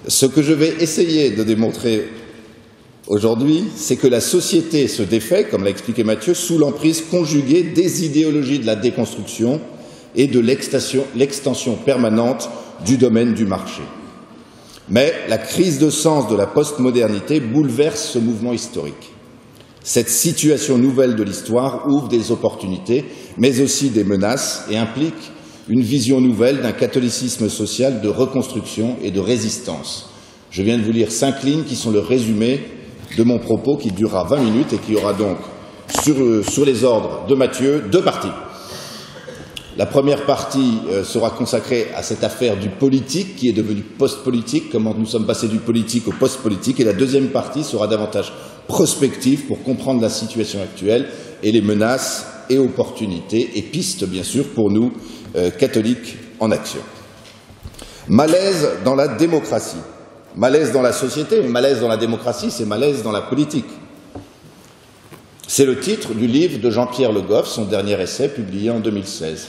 Ce que je vais essayer de démontrer aujourd'hui, c'est que la société se défait, comme l'a expliqué Mathieu, sous l'emprise conjuguée des idéologies de la déconstruction et de l'extension permanente du domaine du marché. Mais la crise de sens de la postmodernité bouleverse ce mouvement historique. Cette situation nouvelle de l'histoire ouvre des opportunités, mais aussi des menaces, et implique une vision nouvelle d'un catholicisme social de reconstruction et de résistance. Je viens de vous lire 5 lignes qui sont le résumé de mon propos qui durera 20 minutes et qui aura donc, sur les ordres de Mathieu, 2 parties. La première partie sera consacrée à cette affaire du politique qui est devenu post-politique, comment nous sommes passés du politique au post-politique, et la deuxième partie sera davantage prospective pour comprendre la situation actuelle et les menaces et opportunités et pistes, bien sûr, pour nous, catholiques en action. Malaise dans la démocratie, malaise dans la société, mais malaise dans la démocratie, c'est malaise dans la politique. C'est le titre du livre de Jean-Pierre Le Goff, son dernier essai publié en 2016.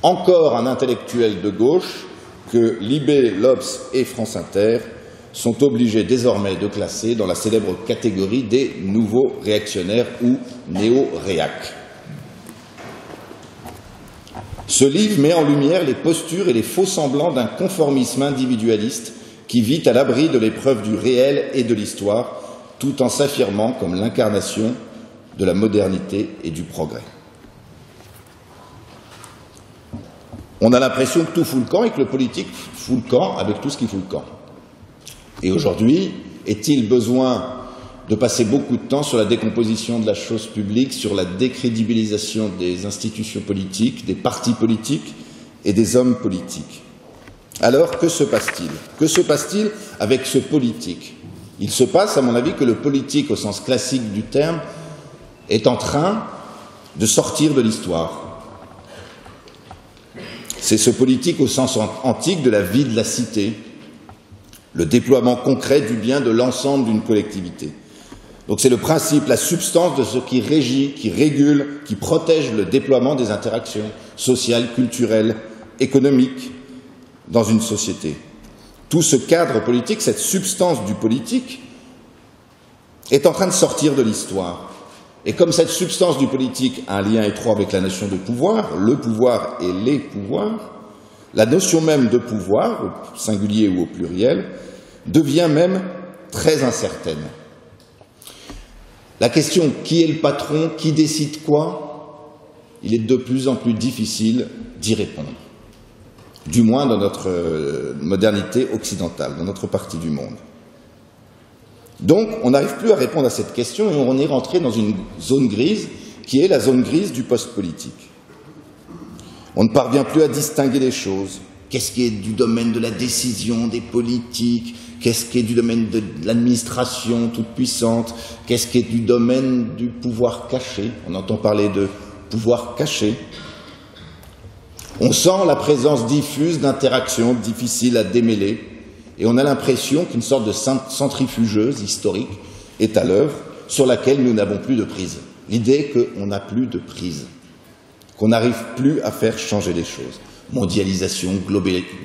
Encore un intellectuel de gauche que Libé, l'Obs et France Inter sont obligés désormais de classer dans la célèbre catégorie des nouveaux réactionnaires ou néo-réacs. Ce livre met en lumière les postures et les faux-semblants d'un conformisme individualiste qui vit à l'abri de l'épreuve du réel et de l'histoire, tout en s'affirmant comme l'incarnation de la modernité et du progrès. On a l'impression que tout fout le camp et que le politique fout le camp avec tout ce qui fout le camp. Et aujourd'hui, est-il besoin de passer beaucoup de temps sur la décomposition de la chose publique, sur la décrédibilisation des institutions politiques, des partis politiques et des hommes politiques? Alors, que se passe-t-il? Que se passe-t-il avec ce politique? Il se passe, à mon avis, que le politique, au sens classique du terme, est en train de sortir de l'histoire. C'est ce politique au sens antique de la vie de la cité, le déploiement concret du bien de l'ensemble d'une collectivité. Donc c'est le principe, la substance de ce qui régit, qui régule, qui protège le déploiement des interactions sociales, culturelles, économiques dans une société. Tout ce cadre politique, cette substance du politique, est en train de sortir de l'histoire. Et comme cette substance du politique a un lien étroit avec la notion de pouvoir, le pouvoir et les pouvoirs, la notion même de pouvoir, au singulier ou au pluriel, devient même très incertaine. La question « qui est le patron ? Qui décide quoi ?» il est de plus en plus difficile d'y répondre, du moins dans notre modernité occidentale, dans notre partie du monde. Donc, on n'arrive plus à répondre à cette question et on est rentré dans une zone grise qui est la zone grise du post-politique. On ne parvient plus à distinguer les choses. Qu'est-ce qui est du domaine de la décision, des politiques? Qu'est-ce qui est du domaine de l'administration toute puissante? Qu'est-ce qui est du domaine du pouvoir caché? On entend parler de pouvoir caché. On sent la présence diffuse d'interactions difficiles à démêler. Et on a l'impression qu'une sorte de centrifugeuse historique est à l'œuvre sur laquelle nous n'avons plus de prise. L'idée qu'on n'a plus de prise, qu'on n'arrive plus à faire changer les choses. Mondialisation,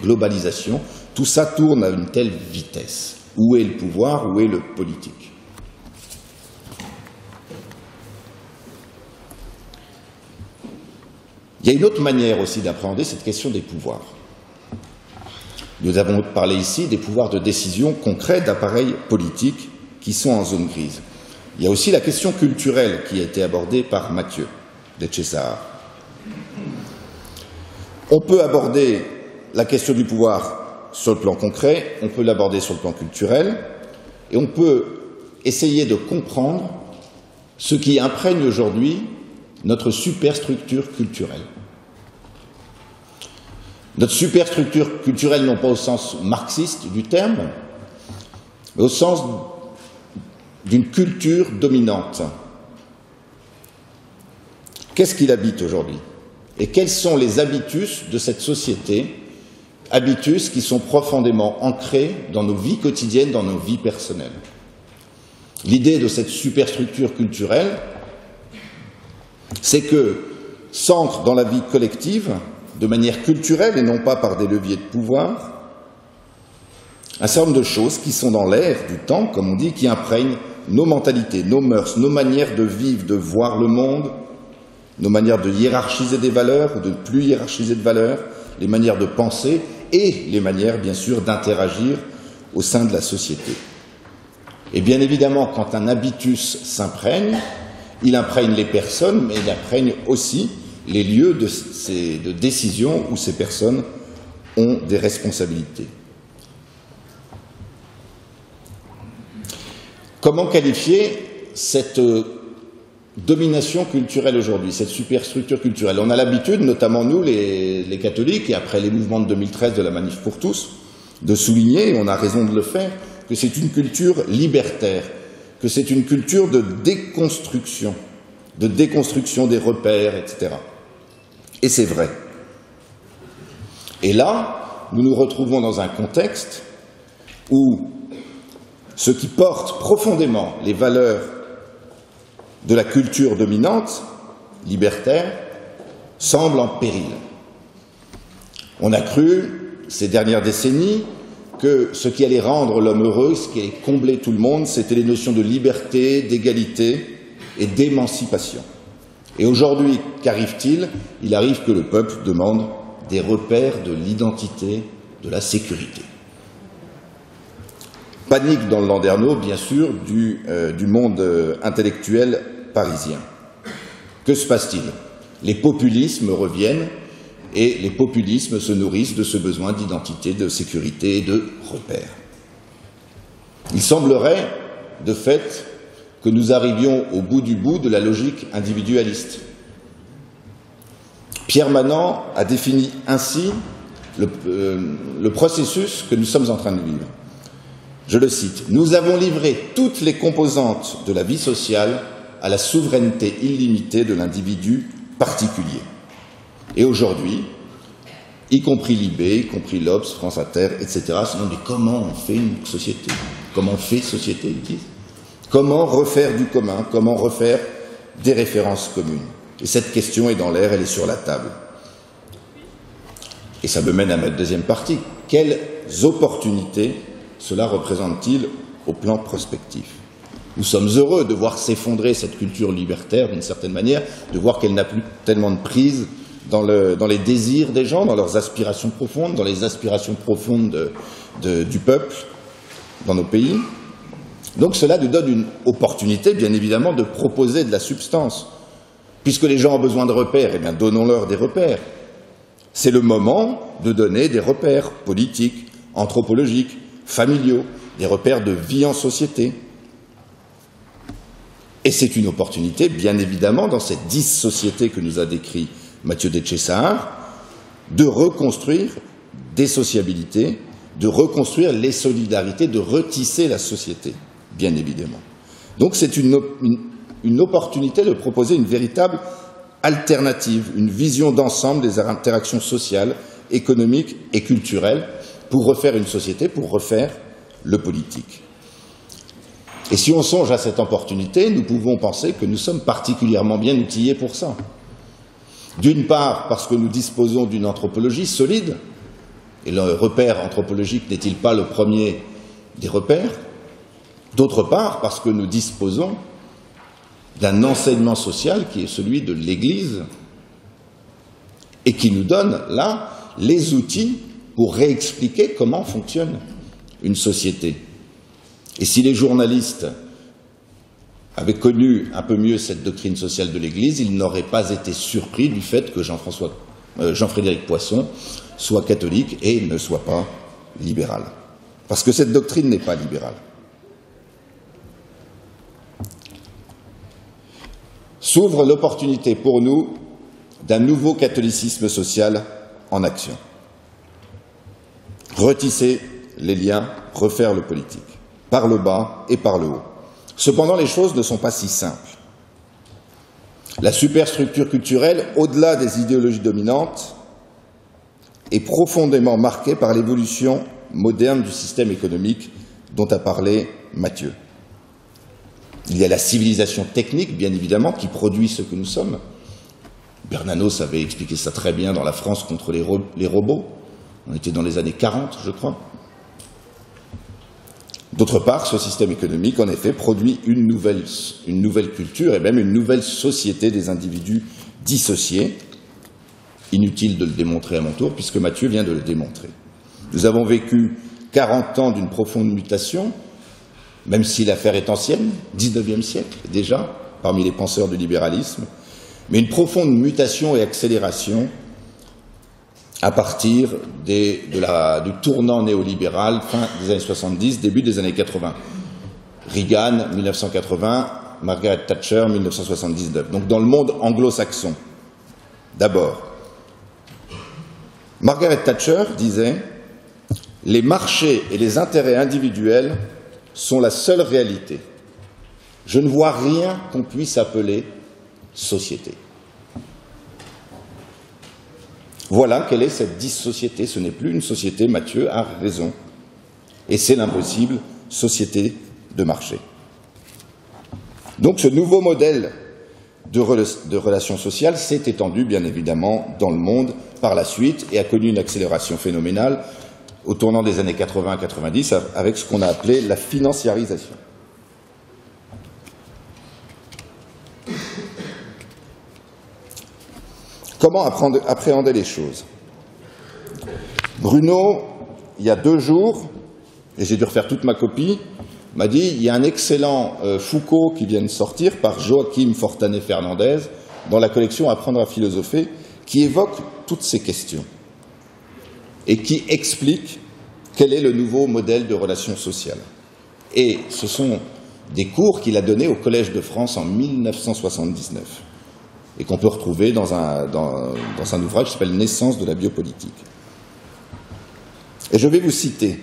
globalisation, tout ça tourne à une telle vitesse. Où est le pouvoir? Où est le politique? Il y a une autre manière aussi d'appréhender cette question des pouvoirs. Nous avons parlé ici des pouvoirs de décision concrets d'appareils politiques qui sont en zone grise. Il y a aussi la question culturelle qui a été abordée par Mathieu Etchessahar. On peut aborder la question du pouvoir sur le plan concret, on peut l'aborder sur le plan culturel, et on peut essayer de comprendre ce qui imprègne aujourd'hui notre superstructure culturelle. Notre superstructure culturelle, non pas au sens marxiste du terme, mais au sens d'une culture dominante. Qu'est-ce qu'il habite aujourd'hui? Et quels sont les habitus de cette société, habitus qui sont profondément ancrés dans nos vies quotidiennes, dans nos vies personnelles? L'idée de cette superstructure culturelle, c'est que s'ancre dans la vie collective, de manière culturelle et non pas par des leviers de pouvoir, Un certain nombre de choses qui sont dans l'air du temps, comme on dit, qui imprègnent nos mentalités, nos mœurs, nos manières de vivre, de voir le monde, nos manières de hiérarchiser des valeurs ou de ne plus hiérarchiser de valeurs, les manières de penser et les manières, bien sûr, d'interagir au sein de la société. Et bien évidemment, quand un habitus s'imprègne, il imprègne les personnes, mais il imprègne aussi les lieux de décision où ces personnes ont des responsabilités. Comment qualifier cette domination culturelle aujourd'hui, cette superstructure culturelle? On a l'habitude, notamment nous, les catholiques, et après les mouvements de 2013 de la Manif pour tous, de souligner, et on a raison de le faire, que c'est une culture libertaire, que c'est une culture de déconstruction des repères, etc. Et c'est vrai. Et là, nous nous retrouvons dans un contexte où ceux qui portent profondément les valeurs de la culture dominante, libertaire, semblent en péril. On a cru, ces dernières décennies, que ce qui allait rendre l'homme heureux, ce qui allait combler tout le monde, c'était les notions de liberté, d'égalité et d'émancipation. Et aujourd'hui, qu'arrive-t-il? Il arrive que le peuple demande des repères de l'identité, de la sécurité. Panique dans le landerneau, bien sûr, du monde intellectuel parisien. Que se passe-t-il? Les populismes reviennent et les populismes se nourrissent de ce besoin d'identité, de sécurité et de repères. Il semblerait, de fait, que nous arrivions au bout du bout de la logique individualiste. Pierre Manant a défini ainsi le processus que nous sommes en train de vivre. Je le cite, « Nous avons livré toutes les composantes de la vie sociale à la souveraineté illimitée de l'individu particulier. » Et aujourd'hui, y compris Libé, y compris l'Obs, France Inter, etc., se demandent mais comment on fait une société? Comment on fait société, ils disent? Comment refaire du commun? Comment refaire des références communes? Et cette question est dans l'air, elle est sur la table. Et ça me mène à ma deuxième partie. Quelles opportunités cela représente-t-il au plan prospectif? Nous sommes heureux de voir s'effondrer cette culture libertaire, d'une certaine manière, de voir qu'elle n'a plus tellement de prise dans les désirs des gens, dans leurs aspirations profondes, dans les aspirations profondes du peuple, dans nos pays. Donc cela nous donne une opportunité, bien évidemment, de proposer de la substance. Puisque les gens ont besoin de repères, eh bien donnons-leur des repères. C'est le moment de donner des repères politiques, anthropologiques, familiaux, des repères de vie en société. Et c'est une opportunité, bien évidemment, dans cette dissociété que nous a décrit Mathieu Detchessart, de reconstruire des sociabilités, de reconstruire les solidarités, de retisser la société, bien évidemment. Donc c'est une opportunité de proposer une véritable alternative, une vision d'ensemble des interactions sociales, économiques et culturelles pour refaire une société, pour refaire le politique. Et si on songe à cette opportunité, nous pouvons penser que nous sommes particulièrement bien outillés pour ça. D'une part, parce que nous disposons d'une anthropologie solide, et le repère anthropologique n'est-il pas le premier des repères? D'autre part, parce que nous disposons d'un enseignement social qui est celui de l'Église et qui nous donne, là, les outils pour réexpliquer comment fonctionne une société. Et si les journalistes avaient connu un peu mieux cette doctrine sociale de l'Église, ils n'auraient pas été surpris du fait que Jean-Frédéric Poisson soit catholique et ne soit pas libéral. Parce que cette doctrine n'est pas libérale. S'ouvre l'opportunité pour nous d'un nouveau catholicisme social en action. Retisser les liens, refaire le politique, par le bas et par le haut. Cependant, les choses ne sont pas si simples. La superstructure culturelle, au-delà des idéologies dominantes, est profondément marquée par l'évolution moderne du système économique dont a parlé Mathieu. Il y a la civilisation technique, bien évidemment, qui produit ce que nous sommes. Bernanos avait expliqué ça très bien dans La France contre les robots. On était dans les années 40, je crois. D'autre part, ce système économique, en effet, produit une nouvelle culture et même une nouvelle société des individus dissociés. Inutile de le démontrer à mon tour, puisque Mathieu vient de le démontrer. Nous avons vécu 40 ans d'une profonde mutation, même si l'affaire est ancienne, 19e siècle déjà, parmi les penseurs du libéralisme, mais une profonde mutation et accélération à partir du tournant néolibéral, fin des années 70, début des années 80. Reagan, 1980, Margaret Thatcher, 1979. Donc dans le monde anglo-saxon. D'abord, Margaret Thatcher disait « Les marchés et les intérêts individuels sont la seule réalité. Je ne vois rien qu'on puisse appeler société. » Voilà quelle est cette dissociété. Ce n'est plus une société, Mathieu a raison. Et c'est l'impossible société de marché. Donc ce nouveau modèle de relations sociales s'est étendu, bien évidemment, dans le monde par la suite et a connu une accélération phénoménale au tournant des années 80-90 avec ce qu'on a appelé la financiarisation. Comment appréhender les choses? Bruno, il y a 2 jours, et j'ai dû refaire toute ma copie, m'a dit il y a un excellent Foucault qui vient de sortir par Joachim Fortanet-Fernandez dans la collection Apprendre à philosopher, qui évoque toutes ces questions et qui explique quel est le nouveau modèle de relations sociales. Et ce sont des cours qu'il a donnés au Collège de France en 1979 et qu'on peut retrouver dans un ouvrage qui s'appelle « Naissance de la biopolitique ». Et je vais vous citer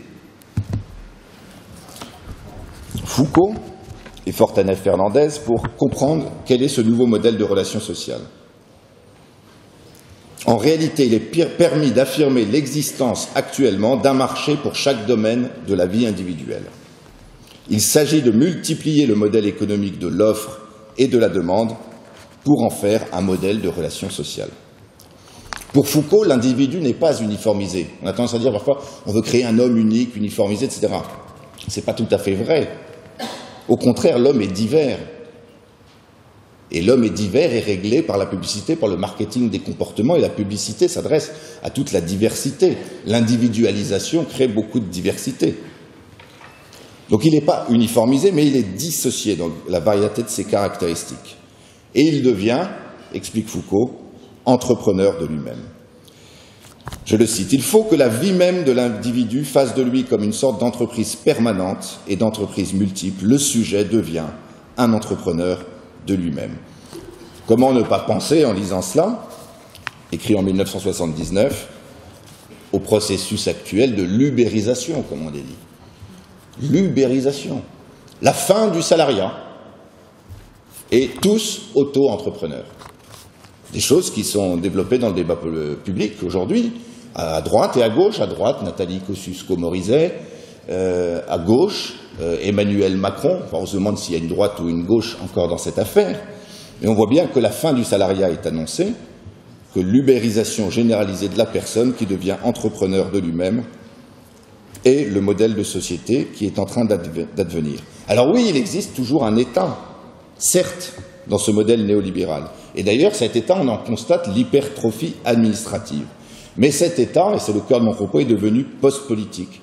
Foucault et Fortanet-Fernandez pour comprendre quel est ce nouveau modèle de relations sociales. En réalité, il est permis d'affirmer l'existence actuellement d'un marché pour chaque domaine de la vie individuelle. Il s'agit de multiplier le modèle économique de l'offre et de la demande pour en faire un modèle de relations sociales. Pour Foucault, l'individu n'est pas uniformisé. On a tendance à dire parfois on veut créer un homme unique, uniformisé, etc. Ce n'est pas tout à fait vrai. Au contraire, l'homme est divers. Et l'homme est divers et réglé par la publicité, par le marketing des comportements, et la publicité s'adresse à toute la diversité. L'individualisation crée beaucoup de diversité. Donc il n'est pas uniformisé, mais il est dissocié dans la variété de ses caractéristiques. Et il devient, explique Foucault, entrepreneur de lui-même. Je le cite, « Il faut que la vie même de l'individu fasse de lui comme une sorte d'entreprise permanente et d'entreprise multiple. Le sujet devient un entrepreneur de lui-même. » Comment ne pas penser, en lisant cela, écrit en 1979, au processus actuel de l'ubérisation, comme on l'a dit. L'ubérisation, la fin du salariat, et tous auto-entrepreneurs. Des choses qui sont développées dans le débat public aujourd'hui, à droite et à gauche. À droite, Nathalie Kosciusko-Morizet, à gauche, Emmanuel Macron. Enfin, on se demande s'il y a une droite ou une gauche encore dans cette affaire. Mais on voit bien que la fin du salariat est annoncée, que l'ubérisation généralisée de la personne qui devient entrepreneur de lui-même est le modèle de société qui est en train d'advenir. Alors oui, il existe toujours un État, certes, dans ce modèle néolibéral. Et d'ailleurs, cet État, on en constate l'hypertrophie administrative. Mais cet État, et c'est le cœur de mon propos, est devenu post-politique.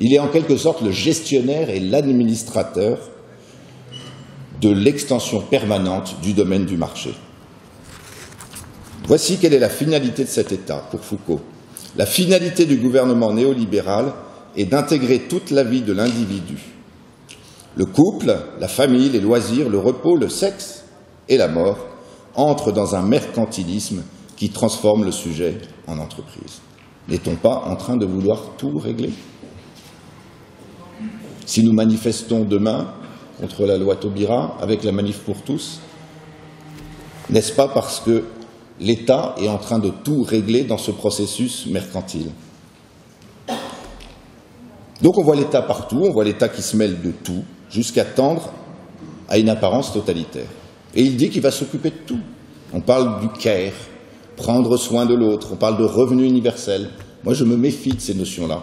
Il est en quelque sorte le gestionnaire et l'administrateur de l'extension permanente du domaine du marché. Voici quelle est la finalité de cet État, pour Foucault. La finalité du gouvernement néolibéral est d'intégrer toute la vie de l'individu. Le couple, la famille, les loisirs, le repos, le sexe et la mort entrent dans un mercantilisme qui transforme le sujet en entreprise. N'est-on pas en train de vouloir tout régler? Si nous manifestons demain contre la loi Taubira, avec la manif pour tous, n'est-ce pas parce que l'État est en train de tout régler dans ce processus mercantile? Donc on voit l'État partout, on voit l'État qui se mêle de tout, jusqu'à tendre à une apparence totalitaire. Et il dit qu'il va s'occuper de tout. On parle du care, prendre soin de l'autre, on parle de revenu universel. Moi, je me méfie de ces notions-là.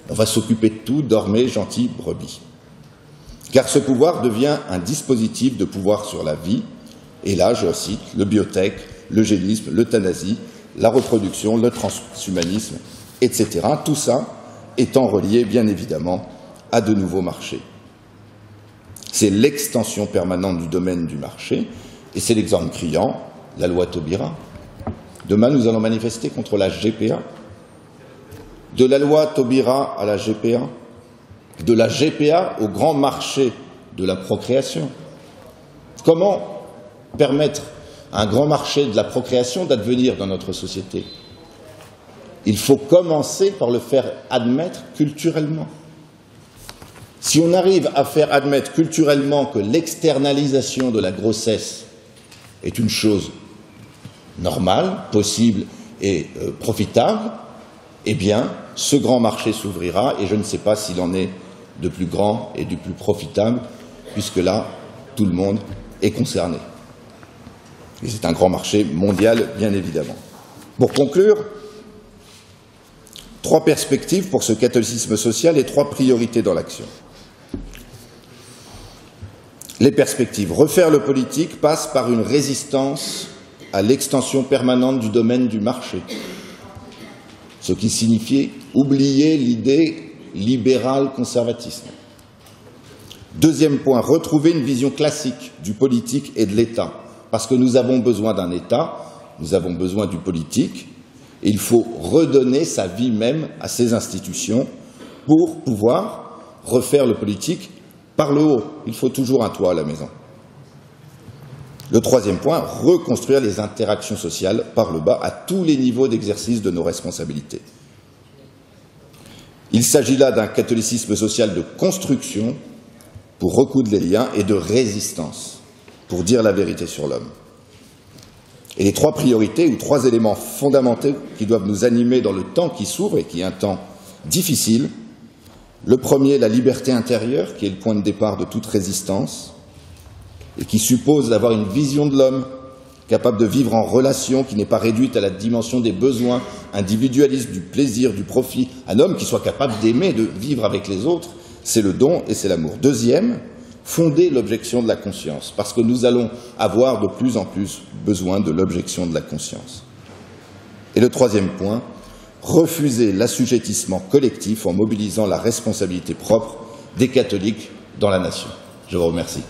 On va s'occuper de tout, dormez, gentils, brebis. car ce pouvoir devient un dispositif de pouvoir sur la vie, et là, je cite, le biotech, l'eugénisme, l'euthanasie, la reproduction, le transhumanisme, etc. Tout ça étant relié, bien évidemment, à de nouveaux marchés. C'est l'extension permanente du domaine du marché, et c'est l'exemple criant, la loi Taubira. Demain, nous allons manifester contre la GPA. De la loi Taubira à la GPA, de la GPA au grand marché de la procréation. Comment permettre à un grand marché de la procréation d'advenir dans notre société? Il faut commencer par le faire admettre culturellement. Si on arrive à faire admettre culturellement que l'externalisation de la grossesse est une chose normale, possible et profitable, eh bien, ce grand marché s'ouvrira, et je ne sais pas s'il en est de plus grand et de plus profitable, puisque là, tout le monde est concerné. Et c'est un grand marché mondial, bien évidemment. Pour conclure, 3 perspectives pour ce catholicisme social et 3 priorités dans l'action. Les perspectives. Refaire le politique passe par une résistance à l'extension permanente du domaine du marché, ce qui signifie oublier l'idée libérale conservatisme. Deuxième point, retrouver une vision classique du politique et de l'État, parce que nous avons besoin d'un État, nous avons besoin du politique, et il faut redonner sa vie même à ces institutions pour pouvoir refaire le politique par le haut. Il faut toujours un toit à la maison. Le troisième point, reconstruire les interactions sociales par le bas à tous les niveaux d'exercice de nos responsabilités. Il s'agit là d'un catholicisme social de construction pour recoudre les liens et de résistance pour dire la vérité sur l'homme. Et les 3 priorités ou 3 éléments fondamentaux qui doivent nous animer dans le temps qui s'ouvre et qui est un temps difficile. Le premier, la liberté intérieure, qui est le point de départ de toute résistance et qui suppose d'avoir une vision de l'homme capable de vivre en relation, qui n'est pas réduite à la dimension des besoins individualistes, du plaisir, du profit. Un homme qui soit capable d'aimer, de vivre avec les autres, c'est le don et c'est l'amour. Deuxième, fonder l'objection de la conscience, parce que nous allons avoir de plus en plus besoin de l'objection de la conscience. Et le troisième point, refuser l'assujettissement collectif en mobilisant la responsabilité propre des catholiques dans la nation. Je vous remercie.